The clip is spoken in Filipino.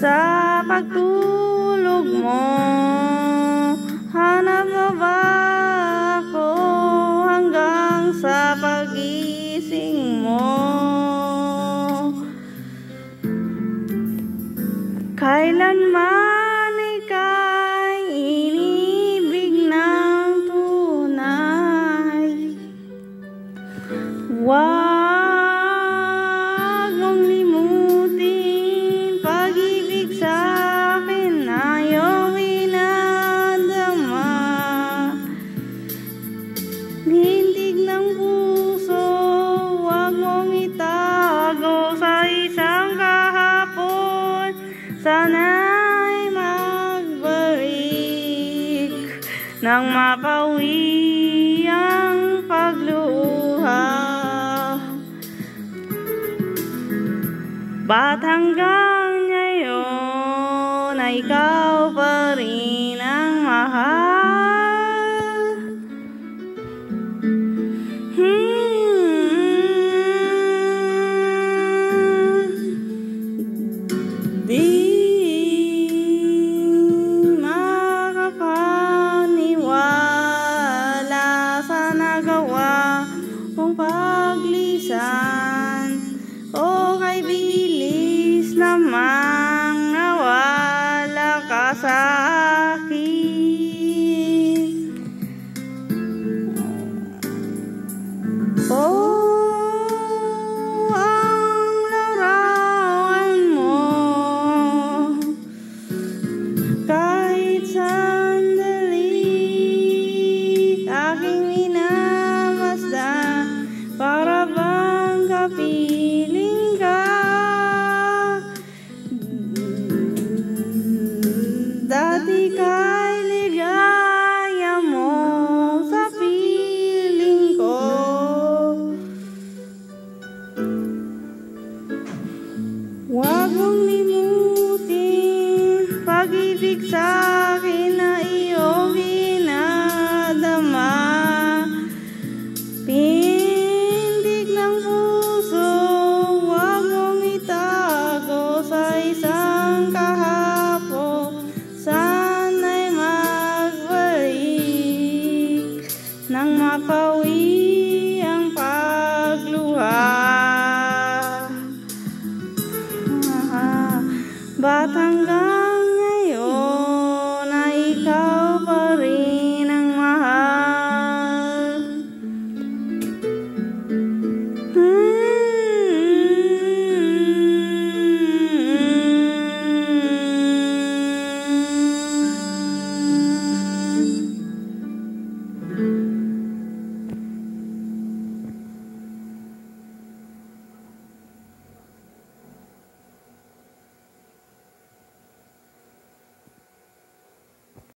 Sa pagtulog mo, hanap mo ba ako hanggang sa pagising mo? Kailanman ika'y inibig ng tunay, wag mong limutin pag-ibig sa'kin na iyong inadama. Hindig ng puso, wag mong itago sa isang kahapon. Sana'y magbalik nang mapawi ang pagluha. Ba't hanggang ngayon ay ikaw pa rin ang mahal? Di makapaniwala sa nagawa mong paglisan, o kay bilis namang nawala ka sa akin. Ang larawan mo, kahit sandali aking minamasdan, para bang kapiling ka. Dati ka'y ligaya mo sa piling ko. Huwag mong limutin pag-ibig sa'kin na iyong inadama. Pintig ng puso, huwag mong itago sa isang kahapon. Sana'y magbalik nang mapawi ang pagluha. Ba't hanggang